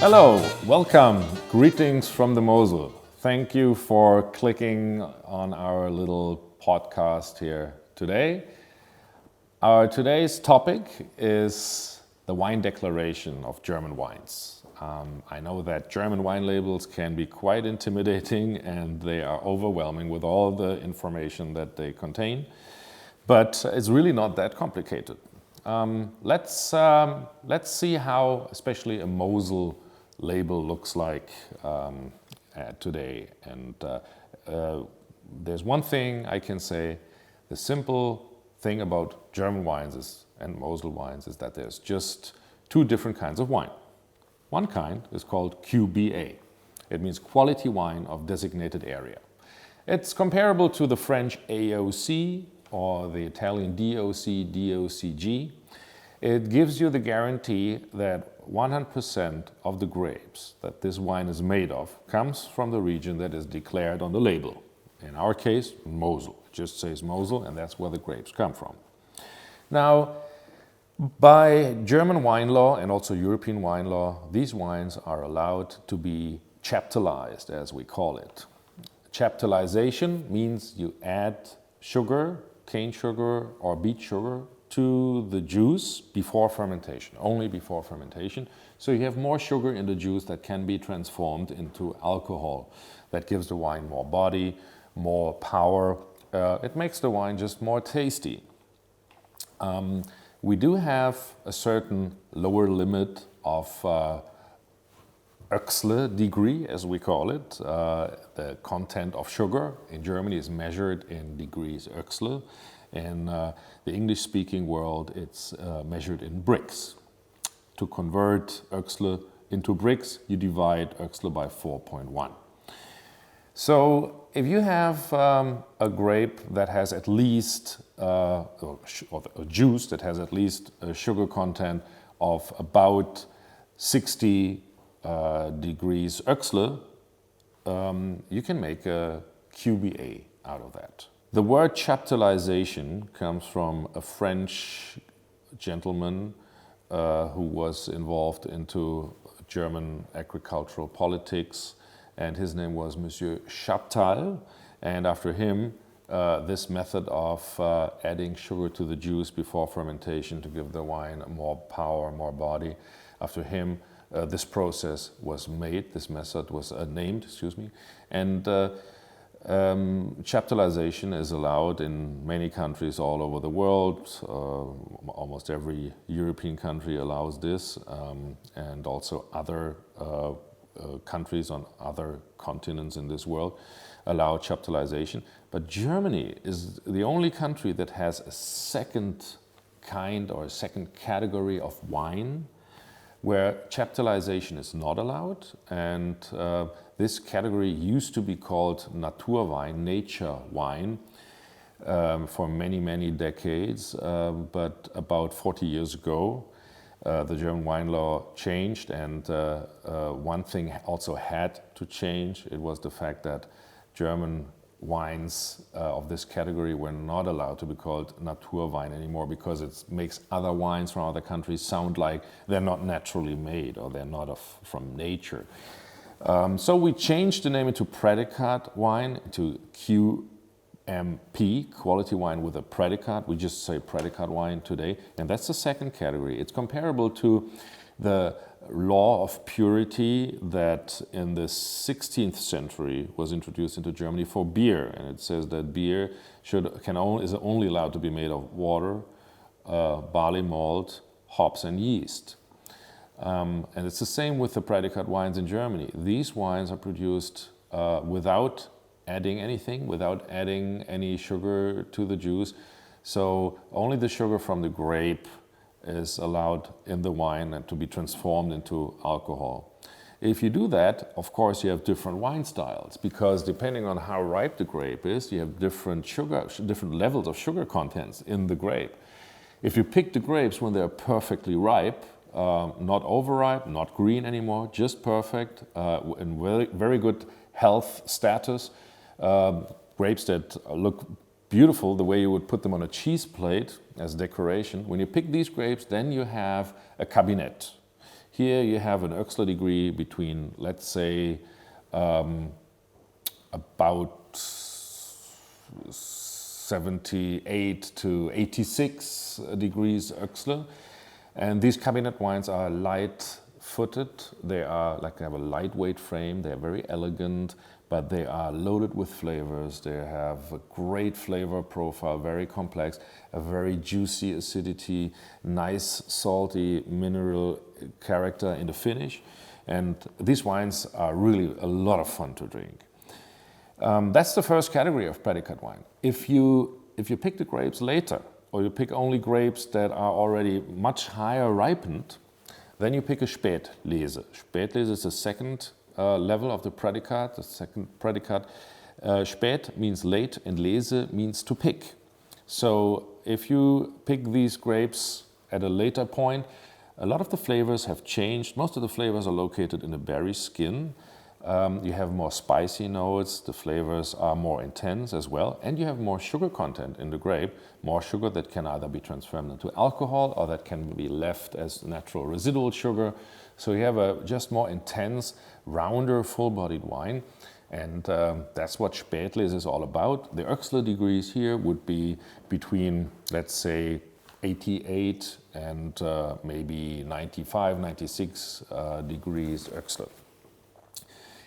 Hello, welcome, greetings from the Mosel. Thank you for clicking on our little podcast here today. Our today's topic is the wine declaration of German wines. I know that German wine labels can be quite intimidating and they are overwhelming with all the information that they contain, but it's really not that complicated. Let's see how especially a Mosel label looks like today. And there's one thing I can say, the simple thing about German wines and Mosel wines is that there's just two different kinds of wine. One kind is called QbA. It means quality wine of designated area. It's comparable to the French AOC or the Italian DOC, DOCG. It gives you the guarantee that 100% of the grapes that this wine is made of comes from the region that is declared on the label. In our case, Mosel. It just says Mosel, and that's where the grapes come from. Now, by German wine law and also European wine law, these wines are allowed to be chaptalized, as we call it. Chaptalization means you add sugar, cane sugar or beet sugar, to the juice before fermentation, only before fermentation. So you have more sugar in the juice that can be transformed into alcohol. That gives the wine more body, more power. It makes the wine just more tasty. We do have a certain lower limit of Oechsle degree, as we call it. The content of sugar in Germany is measured in degrees Oechsle. In the English-speaking world, it's measured in bricks. To convert Oechsle into bricks, you divide Oechsle by 4.1. So if you have a grape that has at least, or a juice that has at least a sugar content of about 60 degrees Oechsle, you can make a QbA out of that. The word chaptalization comes from a French gentleman who was involved into German agricultural politics, and his name was Monsieur Chaptal. And after him, this method of adding sugar to the juice before fermentation to give the wine more power, more body, after him, this process was made, this method was named, and chaptalization is allowed in many countries all over the world. Almost every European country allows this, and also other countries on other continents in this world allow chaptalization. But Germany is the only country that has a second kind or a second category of wine where chaptalization is not allowed, and this category used to be called Naturwein, nature wine, for many, many decades, but about 40 years ago the German wine law changed, and one thing also had to change. It was the fact that German wines of this category were not allowed to be called Naturwein anymore, because it makes other wines from other countries sound like they're not naturally made or they're not from nature. So we changed the name into Prädikat wine, to QmP, quality wine with a Prädikat. We just say Prädikat wine today, and that's the second category. It's comparable to the law of purity that in the 16th century was introduced into Germany for beer, and it says that beer is only allowed to be made of water, barley malt, hops and yeast. And it's the same with the Prädikat wines in Germany. These wines are produced without adding anything, without adding any sugar to the juice. So only the sugar from the grape is allowed in the wine and to be transformed into alcohol. If you do that, of course, you have different wine styles, because depending on how ripe the grape is, you have different levels of sugar contents in the grape. If you pick the grapes when they're perfectly ripe, not overripe, not green anymore, just perfect, in very, very good health status, grapes that look beautiful the way you would put them on a cheese plate as decoration. When you pick these grapes, then you have a Kabinett. Here you have an Oechsler degree between, let's say, about 78 to 86 degrees Oechsler. And these Kabinett wines are light-footed. They have a lightweight frame. They're very elegant, but they are loaded with flavors. They have a great flavor profile, very complex, a very juicy acidity, nice salty mineral character in the finish. And these wines are really a lot of fun to drink. That's the first category of Prädikat wine. If you pick the grapes later, or you pick only grapes that are already much higher ripened, then you pick a Spätlese. Spätlese is the second level of the Prädikat, the second Prädikat. Spät means late and Lese means to pick. So if you pick these grapes at a later point, a lot of the flavors have changed. Most of the flavors are located in the berry skin. You have more spicy notes, the flavors are more intense as well, and you have more sugar content in the grape, more sugar that can either be transformed into alcohol or that can be left as natural residual sugar. So you have a just more intense, rounder, full-bodied wine, and that's what Spätlese is all about. The Oechsler degrees here would be between, let's say, 88 and maybe 95, 96 degrees Oechsler.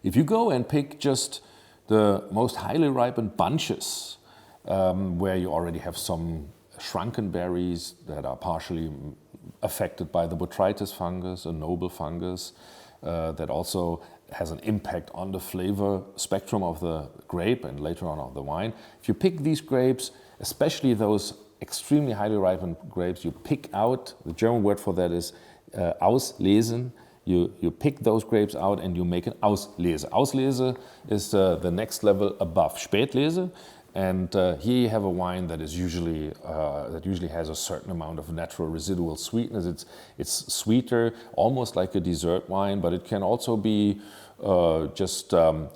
If you go and pick just the most highly ripened bunches, where you already have some shrunken berries that are partially affected by the botrytis fungus, a noble fungus that also has an impact on the flavor spectrum of the grape and later on of the wine. If you pick these grapes, especially those extremely highly ripened grapes, you pick out, the German word for that is auslesen. You pick those grapes out and you make an Auslese. Auslese is the next level above Spätlese, and here you have a wine that is usually has a certain amount of natural residual sweetness. It's sweeter, almost like a dessert wine, but it can also be just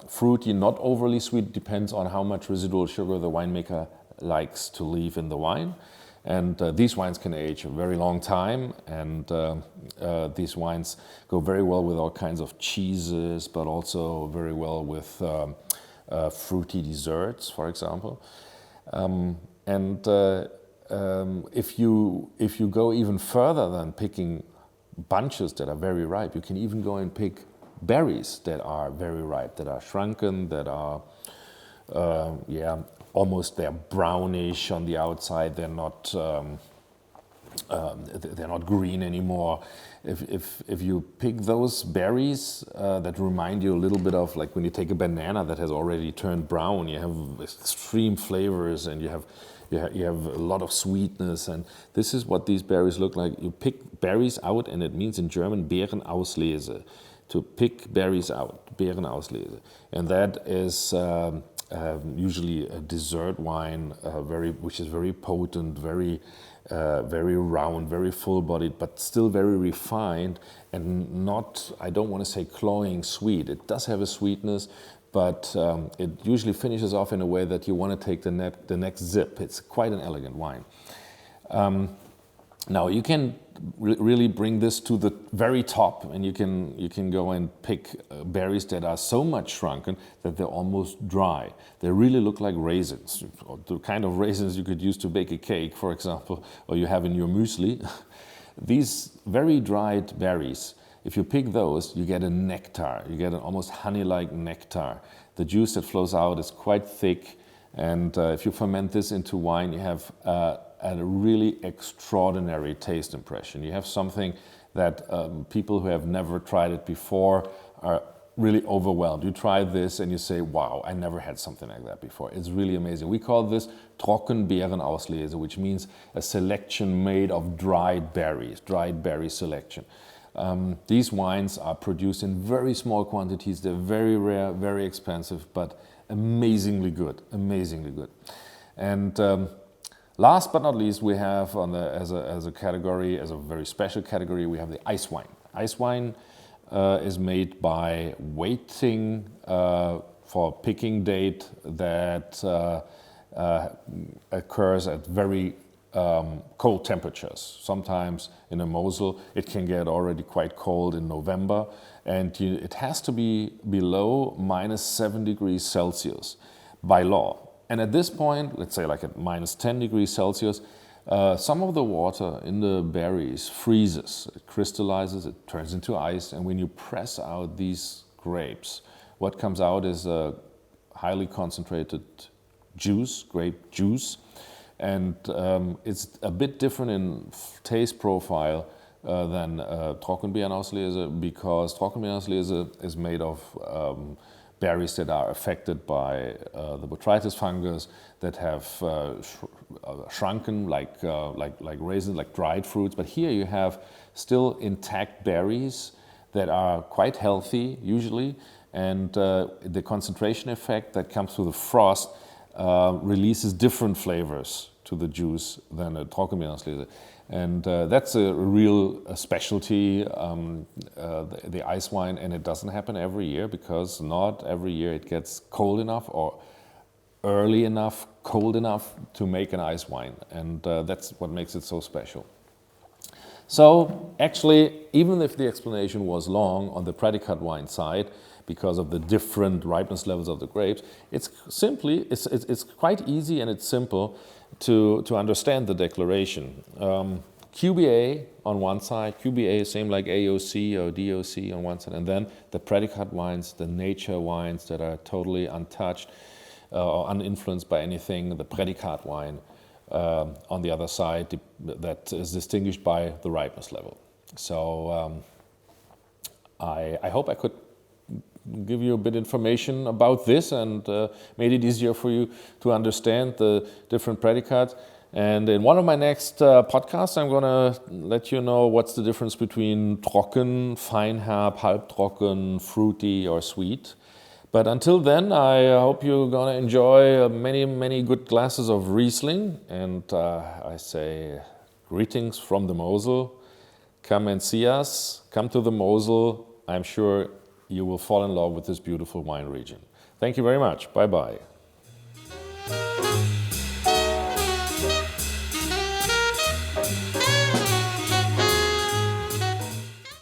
fruity, not overly sweet. Depends on how much residual sugar the winemaker likes to leave in the wine. And these wines can age a very long time, and these wines go very well with all kinds of cheeses, but also very well with fruity desserts, for example. If you go even further than picking bunches that are very ripe, you can even go and pick berries that are very ripe, that are shrunken, that are almost they're brownish on the outside. They're not green anymore. If you pick those berries that remind you a little bit of like when you take a banana that has already turned brown, you have extreme flavors and you have a lot of sweetness, and this is what these berries look like. You pick berries out, and it means in German Beerenauslese, to pick berries out, Beerenauslese, and that is usually a dessert wine, which is very potent, very round, very full-bodied, but still very refined and not, I don't want to say cloying sweet. It does have a sweetness, but it usually finishes off in a way that you want to take the next sip. It's quite an elegant wine. Now you can really bring this to the very top, and you can go and pick berries that are so much shrunken that they're almost dry. They really look like raisins, or the kind of raisins you could use to bake a cake, for example, or you have in your muesli. These very dried berries, if you pick those, you get a nectar. You get an almost honey-like nectar. The juice that flows out is quite thick, and if you ferment this into wine, you have a really extraordinary taste impression. You have something that people who have never tried it before are really overwhelmed. You try this and you say, wow, I never had something like that before. It's really amazing. We call this Trockenbeerenauslese, which means a selection made of dried berries, dried berry selection. These wines are produced in very small quantities. They're very rare, very expensive, but amazingly good, amazingly good. And last but not least, we have as a category, as a very special category, we have the ice wine. Ice wine is made by waiting for picking date that occurs at very cold temperatures. Sometimes in the Mosel it can get already quite cold in November, and it has to be below -7 degrees Celsius by law. And at this point, let's say like at -10 degrees Celsius, some of the water in the berries freezes, it crystallizes, it turns into ice, and when you press out these grapes, what comes out is a highly concentrated juice, grape juice, and it's a bit different in taste profile than Trockenbeerenauslese, because Trockenbeerenauslese is made of berries that are affected by the botrytis fungus, that have shrunken like raisins, like dried fruits. But here you have still intact berries that are quite healthy usually, and the concentration effect that comes through the frost releases different flavors to the juice than a Trockenbeerenauslese. And that's a real specialty, the ice wine, and it doesn't happen every year, because not every year it gets cold enough or early enough, cold enough to make an ice wine, and that's what makes it so special. So actually, even if the explanation was long on the Prädikat wine side, because of the different ripeness levels of the grapes, it's quite easy and it's simple to understand the declaration. QbA on one side, QbA same like AOC or DOC on one side, and then the Prädikat wines, the nature wines that are totally untouched or uninfluenced by anything, the Prädikat wine on the other side, that is distinguished by the ripeness level. So I hope I could give you a bit information about this and made it easier for you to understand the different Prädikats. And in one of my next podcasts, I'm going to let you know what's the difference between trocken, feinherb, halbtrocken, fruity, or sweet. But until then, I hope you're going to enjoy many good glasses of Riesling. And I say greetings from the Mosel. Come and see us. Come to the Mosel. I'm sure you will fall in love with this beautiful wine region. Thank you very much. Bye-bye.